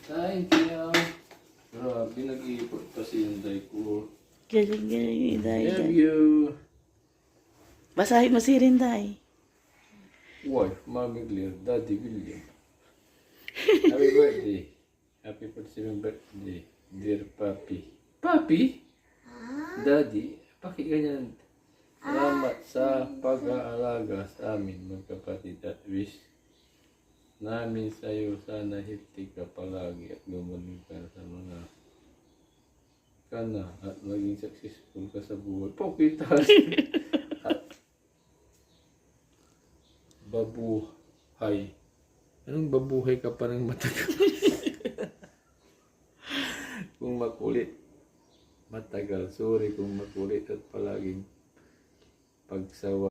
Thank you. Grabe, nag-iipot pa si Inday ko. Galing-galing yung Inday. Love you. Basahin mo si Rinday. Wife, Mommy Claire, Daddy William. Happy birthday. Happy 47th birthday, dear Papi. Papi? Daddy, pakiganyan. Salamat sa pag-aalaga sa amin, magkapatid, at wish namin sa iyo sana healthy ka palagi at gumaling ka sa mga kana at maging successful ka sa buhay. Pokitas! At babuhay. Anong babuhay ka pa ng matagal? Kung makulit, matagal. Sorry kung makulit at palaging pagsawa.